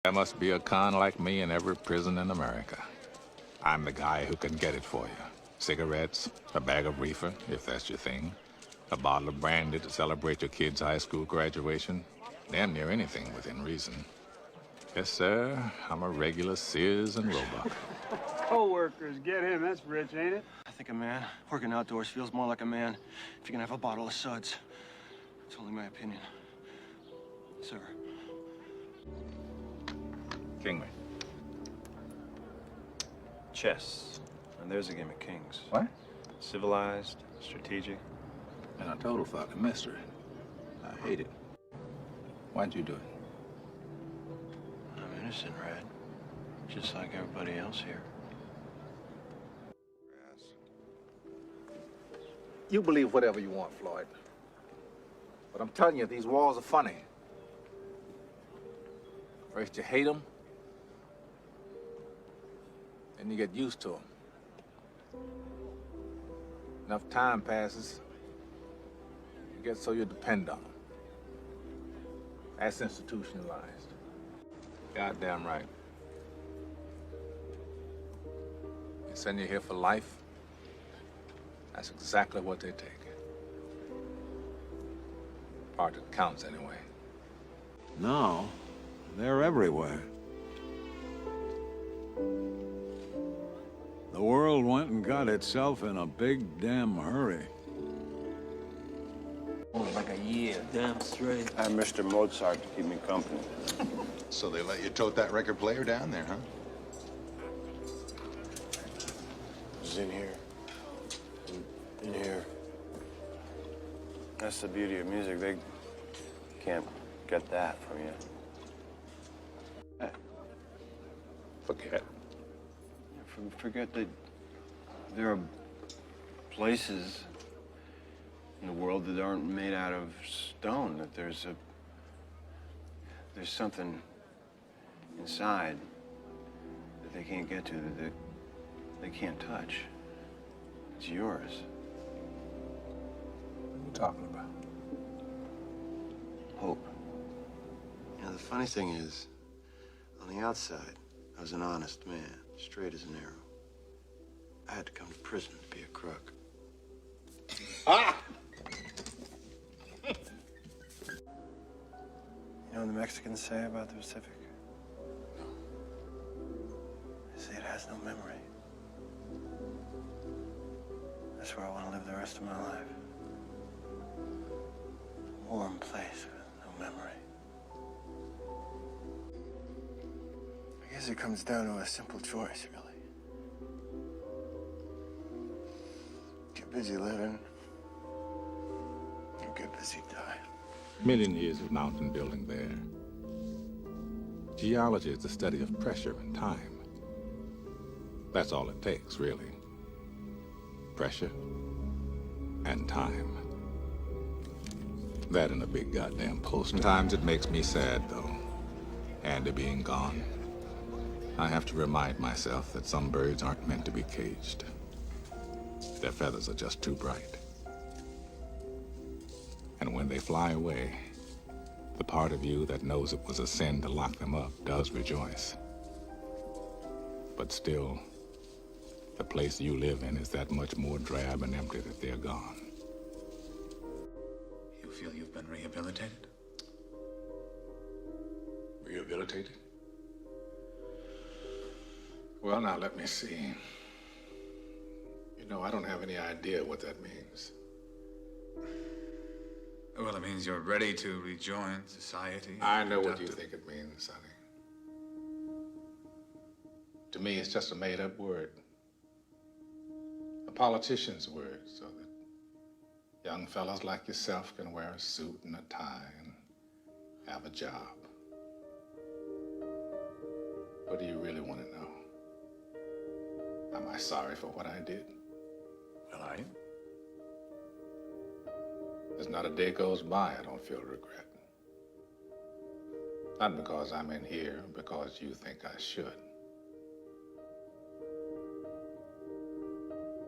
There must be a con like me in every prison in America. I'm the guy who can get it for you. Cigarettes, a bag of reefer, if that's your thing, a bottle of brandy to celebrate your kid's high school graduation. Damn near anything within reason. Yes, sir, I'm a regular Sears and Roebuck. Co-workers, get him. That's rich, ain't it? I think a man working outdoors feels more like a man if you can have a bottle of suds. It's only my opinion. Sir. Kingman. Chess. And there's a game of kings. What? Civilized, strategic. And a total fucking mystery. I hate it. Why'd you do it? I'm innocent, Red. Just like everybody else here. You believe whatever you want, Floyd. But I'm telling you, these walls are funny. First you hate them, then you get used to them. Enough time passes, you get so you depend on them. That's institutionalized. Goddamn right. They send you here for life. That's exactly what they take. Part that counts, anyway. No, they're everywhere. The world went and got itself in a big damn hurry. Only like a year. Damn straight. I'm Mr. Mozart to keep me company. So they let you tote that record player down there, huh? It's in here. In here. That's the beauty of music. They can't get that from you. Forget. Forget that there are places in the world that aren't made out of stone, that there's something inside that they can't get to, that they can't touch. It's yours. What are you talking about? Hope. You know, the funny thing is, on the outside, I was an honest man, straight as an arrow. I had to come to prison to be a crook. Ah! You know what the Mexicans say about the Pacific? They say it has no memory. That's where I want to live the rest of my life. A warm place with no memory. I guess it comes down to a simple choice, really. Get busy living, or get busy dying. Million years of mountain building there. Geology is the study of pressure and time. That's all it takes, really. Pressure and time. That and a big goddamn post. Sometimes it makes me sad, though. Andy being gone. I have to remind myself that some birds aren't meant to be caged. Their feathers are just too bright. And when they fly away, the part of you that knows it was a sin to lock them up does rejoice. But still, the place you live in is that much more drab and empty that they're gone. You feel you've been rehabilitated? Rehabilitated? Well, now, let me see. You know, I don't have any idea what that means. Well, it means you're ready to rejoin society. I know what you think it means, Sonny. To me, it's just a made-up word. A politician's word, so that young fellas like yourself can wear a suit and a tie and have a job. What do you really want to know? Am I sorry for what I did? Well, are you? There's not a day goes by I don't feel regret. Not because I'm in here, because you think I should.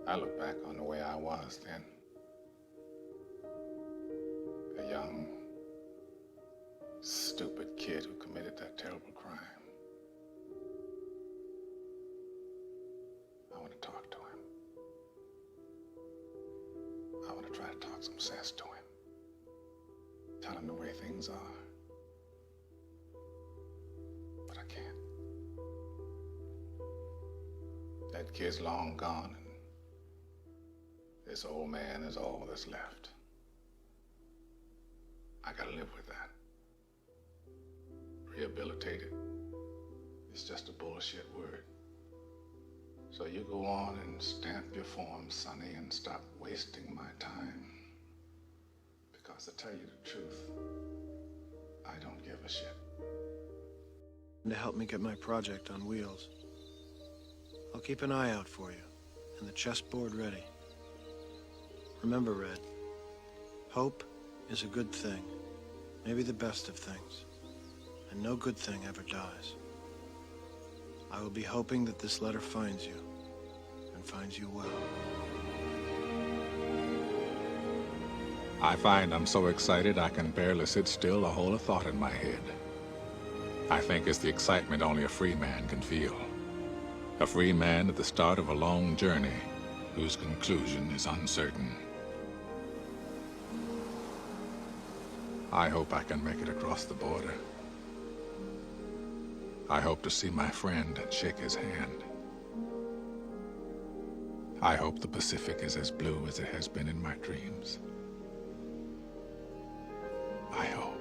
I look back on the way I was then. A young, stupid kid who committed that terrible crime. talk some sense to him. Tell him the way things are. But I can't. That kid's long gone, and this old man is all that's left. I gotta live with that. Rehabilitated is just a bullshit word. So you go on and stamp your form, Sonny, and stop wasting my time. Because to tell you the truth, I don't give a shit. And to help me get my project on wheels. I'll keep an eye out for you, and the chessboard ready. Remember, Red, hope is a good thing, maybe the best of things, and no good thing ever dies. I will be hoping that this letter finds you, and finds you well. I find I'm so excited I can barely sit still or hold a thought in my head. I think it's the excitement only a free man can feel. A free man at the start of a long journey whose conclusion is uncertain. I hope I can make it across the border. I hope to see my friend and shake his hand. I hope the Pacific is as blue as it has been in my dreams. I hope.